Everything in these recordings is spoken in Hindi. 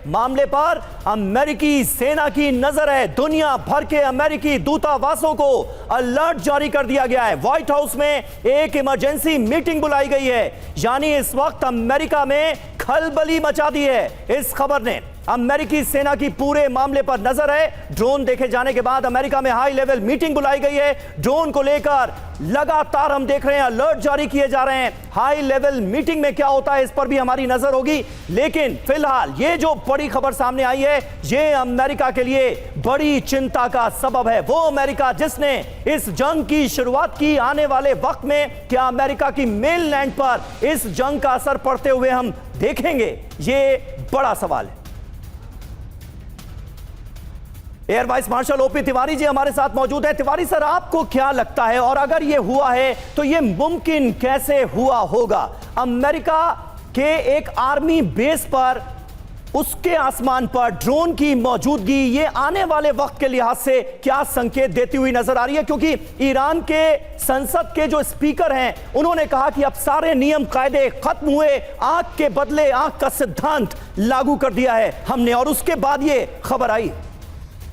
मामले पर अमेरिकी सेना की नजर है। दुनिया भर के अमेरिकी दूतावासों को अलर्ट जारी कर दिया गया है। व्हाइट हाउस में एक इमरजेंसी मीटिंग बुलाई गई है, यानी इस वक्त अमेरिका में खलबली मचा दी है। इस खबर ने अमेरिकी सेना की पूरे मामले पर नजर है। ड्रोन देखे जाने के बाद अमेरिका में हाई लेवल मीटिंग बुलाई गई है। ड्रोन को लेकर लगातार हम देख रहे हैं अलर्ट जारी किए जा रहे हैं। हाई लेवल मीटिंग में क्या होता है इस पर भी हमारी नजर होगी, लेकिन फिलहाल ये जो बड़ी खबर सामने आई है ये अमेरिका के लिए बड़ी चिंता का सबब है। वो अमेरिका जिसने इस जंग की शुरुआत की, आने वाले वक्त में क्या अमेरिका की मेनलैंड पर इस जंग का असर पड़ते हुए हम देखेंगे, ये बड़ा सवाल है। Air vice marshal OP Tiwari ji हमारे साथ मौजूद है। तिवारी सर, आपको क्या लगता है, और अगर यह हुआ है तो यह मुमकिन कैसे हुआ होगा? अमेरिका के एक आर्मी बेस पर, उसके आसमान पर ड्रोन की मौजूदगी, ये आने वाले वक्त के लिहाज से क्या संकेत देती हुई नजर आ रही है? क्योंकि ईरान के संसद के जो स्पीकर हैं उन्होंने कहा कि अब सारे नियम कायदे खत्म हुए, आंख के बदले आंख का सिद्धांत लागू कर दिया है हमने, और उसके बाद ये खबर आई।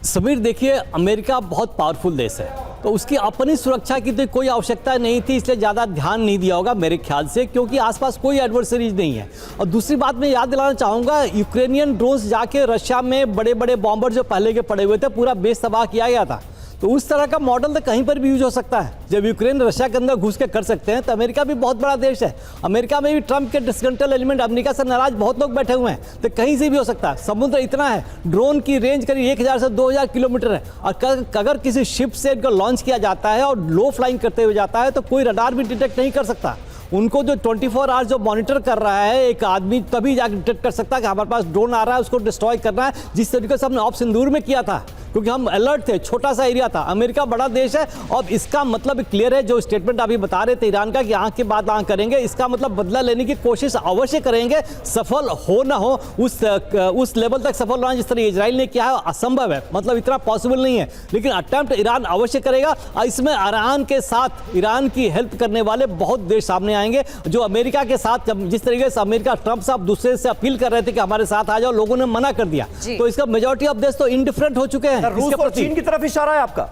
समीर, देखिए, अमेरिका बहुत पावरफुल देश है, तो उसकी अपनी सुरक्षा की तो कोई आवश्यकता नहीं थी, इसलिए ज़्यादा ध्यान नहीं दिया होगा मेरे ख्याल से, क्योंकि आसपास कोई एडवर्सरीज नहीं है। और दूसरी बात मैं याद दिलाना चाहूँगा, यूक्रेनियन ड्रोन्स जाके रशिया में बड़े बड़े बॉम्बर जो पहले के पड़े हुए थे पूरा बेस तबाह किया गया था। तो उस तरह का मॉडल तो कहीं पर भी यूज हो सकता है। जब यूक्रेन रशिया के अंदर घुस के कर सकते हैं, तो अमेरिका भी बहुत बड़ा देश है। अमेरिका में भी ट्रंप के डिस्कंट्रोल एलिमेंट, अमेरिका से नाराज बहुत लोग बैठे हुए हैं, तो कहीं से भी हो सकता है। समुद्र इतना है, ड्रोन की रेंज करीब 1000 से 2000 किलोमीटर है, और अगर किसी शिप से इनको लॉन्च किया जाता है और लो फ्लाइंग करते हुए जाता है तो कोई रडार भी डिटेक्ट नहीं कर सकता। उनको जो 24 आवर्स जो मॉनिटर कर रहा है एक आदमी, तभी जाकर डिटेक्ट कर सकता है कि हमारे पास ड्रोन आ रहा है, उसको डिस्ट्रॉय करना है, जिस तरीके से हमने ऑप सिंदूर में किया था, क्योंकि हम अलर्ट थे, छोटा सा एरिया था। अमेरिका बड़ा देश है, और इसका मतलब क्लियर है, जो स्टेटमेंट अभी बता रहे थे ईरान का कि आंख के बाद आंख करेंगे, इसका मतलब बदला लेने की कोशिश अवश्य करेंगे। सफल हो ना हो, उस लेवल तक सफल होना जिस तरह इजराइल ने किया है असंभव है, मतलब इतना पॉसिबल नहीं है, लेकिन अटेम्प्ट ईरान अवश्य करेगा। इसमें ईरान के साथ ईरान की हेल्प करने वाले बहुत देश सामने आएंगे, जो अमेरिका के साथ, जिस तरीके से अमेरिका ट्रंप साहब दूसरे से अपील कर रहे थे कि हमारे साथ आ जाओ, लोगों ने मना कर दिया, तो इसका मेजॉरिटी ऑफ देश तो इंडिफरेंट हो चुके हैं। रूस और चीन की तरफ इशारा है आपका?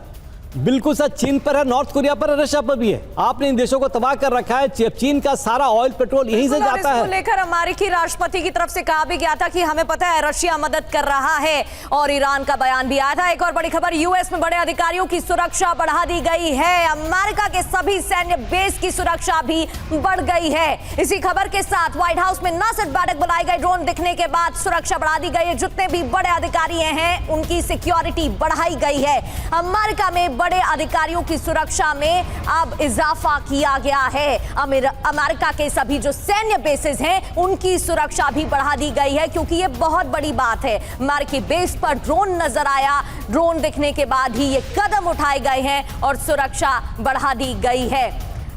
बिल्कुल सर, चीन पर है, नॉर्थ कोरिया पर है, रशिया पर भी है। आपने इन देशों को तबाह कर रखा है। चीन का सारा ऑयल पेट्रोल यहीं से जाता है। लेकर अमेरिकी राष्ट्रपति की तरफ से कहा भी गया था कि हमें पता है रशिया मदद कर रहा है, और ईरान का बयान भी आया था। एक और बड़ी खबर, यूएस में बड़े अधिकारियों की सुरक्षा बढ़ा दी गई है। अमेरिका के सभी सैन्य बेस की सुरक्षा भी बढ़ गई है। इसी खबर के साथ व्हाइट हाउस में न सिर्फ बैठक बुलाई गई, ड्रोन दिखने के बाद सुरक्षा बढ़ा दी गई है। जितने भी बड़े अधिकारी हैं उनकी सिक्योरिटी बढ़ाई गई है। अमेरिका में बड़े अधिकारियों की सुरक्षा में अब इजाफा किया गया है। अमेरिका के सभी जो सैन्य बेसेस हैं उनकी सुरक्षा भी बढ़ा दी गई है, क्योंकि ये बहुत बड़ी बात है। अमेरिकी बेस पर ड्रोन नजर आया, ड्रोन दिखने के बाद ही ये कदम उठाए गए हैं और सुरक्षा बढ़ा दी गई है।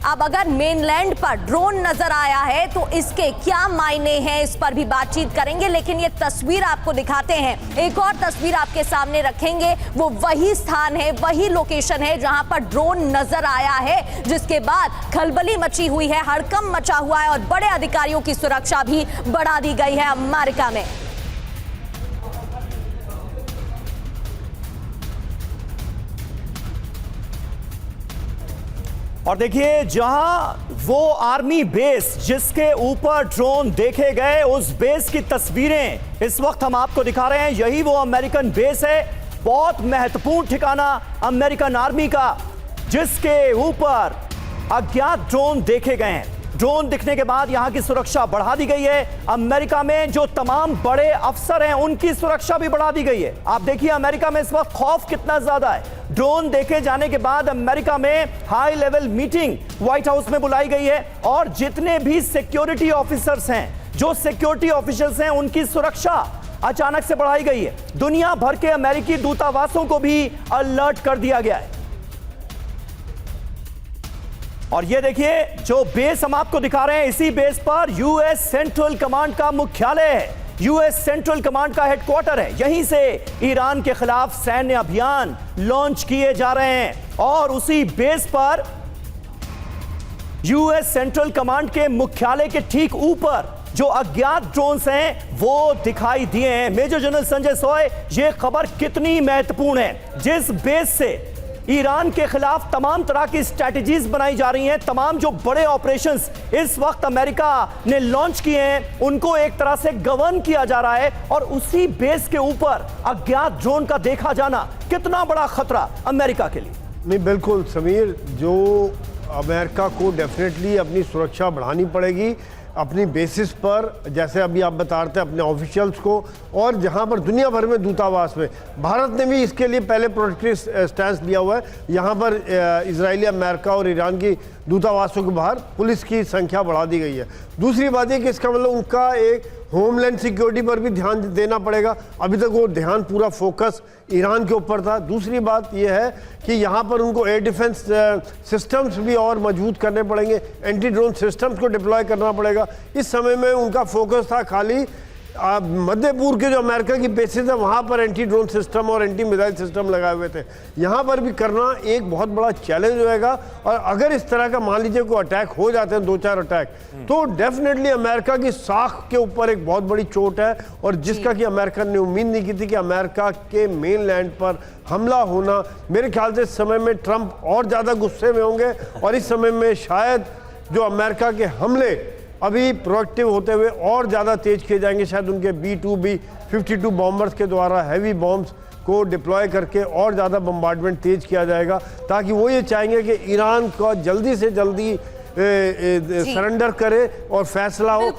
अब अगर मेनलैंड पर ड्रोन नजर आया है तो इसके क्या मायने हैं, इस पर भी बातचीत करेंगे, लेकिन ये तस्वीर आपको दिखाते हैं। एक और तस्वीर आपके सामने रखेंगे, वो वही स्थान है, वही लोकेशन है जहां पर ड्रोन नजर आया है, जिसके बाद खलबली मची हुई है, हड़कंप मचा हुआ है, और बड़े अधिकारियों की सुरक्षा भी बढ़ा दी गई है अमेरिका में। और देखिए, जहां वो आर्मी बेस जिसके ऊपर ड्रोन देखे गए, उस बेस की तस्वीरें इस वक्त हम आपको दिखा रहे हैं। यही वो अमेरिकन बेस है, बहुत महत्वपूर्ण ठिकाना अमेरिकन आर्मी का, जिसके ऊपर अज्ञात ड्रोन देखे गए हैं। ड्रोन दिखने के बाद यहां की सुरक्षा बढ़ा दी गई है। अमेरिका में जो तमाम बड़े अफसर हैं उनकी सुरक्षा भी बढ़ा दी गई है। आप देखिए अमेरिका में इस वक्त खौफ कितना ज्यादा है। ड्रोन देखे जाने के बाद अमेरिका में high level meeting white house में बुलाई गई है, और जितने भी सिक्योरिटी ऑफिसर्स हैं, जो सिक्योरिटी ऑफिसर्स हैं, उनकी सुरक्षा अचानक से बढ़ाई गई है। दुनिया भर के अमेरिकी दूतावासों को भी अलर्ट कर दिया गया है। और ये देखिए, जो बेस हम आपको दिखा रहे हैं, इसी बेस पर यूएस सेंट्रल कमांड का मुख्यालय है, यूएस सेंट्रल कमांड का हेडक्वार्टर है। यहीं से ईरान के खिलाफ सैन्य अभियान लॉन्च किए जा रहे हैं, और उसी बेस पर यूएस सेंट्रल कमांड के मुख्यालय के ठीक ऊपर जो अज्ञात ड्रोन्स हैं वो दिखाई दिए हैं। मेजर जनरल संजय सोय, ये खबर कितनी महत्वपूर्ण है? जिस बेस से ईरान के खिलाफ तमाम तरह की स्ट्रैटेजीज बनाई जा रही हैं, तमाम जो बड़े ऑपरेशंस इस वक्त अमेरिका ने लॉन्च किए हैं उनको एक तरह से गवर्न किया जा रहा है, और उसी बेस के ऊपर अज्ञात ड्रोन का देखा जाना कितना बड़ा खतरा अमेरिका के लिए। नहीं, बिल्कुल समीर, जो अमेरिका को डेफिनेटली अपनी सुरक्षा बढ़ानी पड़ेगी अपनी बेसिस पर, जैसे अभी आप बता रहे थे, अपने ऑफिशियल्स को, और जहां पर दुनिया भर में दूतावास में भारत ने भी इसके लिए पहले प्रोटेक्टिव स्टैंस लिया हुआ है। यहां पर इजराइली, अमेरिका और ईरान की दूतावासों के बाहर पुलिस की संख्या बढ़ा दी गई है। दूसरी बात है कि इसका मतलब उनका एक होमलैंड सिक्योरिटी पर भी ध्यान देना पड़ेगा। अभी तक वो ध्यान पूरा फोकस ईरान के ऊपर था। दूसरी बात यह है कि यहाँ पर उनको एयर डिफेंस सिस्टम्स भी और मजबूत करने पड़ेंगे, एंटी ड्रोन सिस्टम्स को डिप्लॉय करना पड़ेगा। इस समय में उनका फोकस था खाली मध्य पूर्व के जो अमेरिका की बेसिस है वहाँ पर एंटी ड्रोन सिस्टम और एंटी मिसाइल सिस्टम लगाए हुए थे। यहाँ पर भी करना एक बहुत बड़ा चैलेंज होएगा, और अगर इस तरह का मान लीजिए कोई अटैक हो जाते हैं, 2-4 अटैक, तो डेफिनेटली अमेरिका की साख के ऊपर एक बहुत बड़ी चोट है, और जिसका कि अमेरिका ने उम्मीद नहीं की थी कि अमेरिका के मेन लैंड पर हमला होना। मेरे ख्याल से इस समय में ट्रंप और ज़्यादा गुस्से में होंगे, और इस समय में शायद जो अमेरिका के हमले अभी प्रोएक्टिव होते हुए और ज़्यादा तेज किए जाएंगे। शायद उनके B-52 बॉम्बर्स के द्वारा हैवी बॉम्ब्स को डिप्लॉय करके और ज़्यादा बम्बार्डमेंट तेज किया जाएगा, ताकि वो ये चाहेंगे कि ईरान को जल्दी से जल्दी सरेंडर करे और फैसला हो।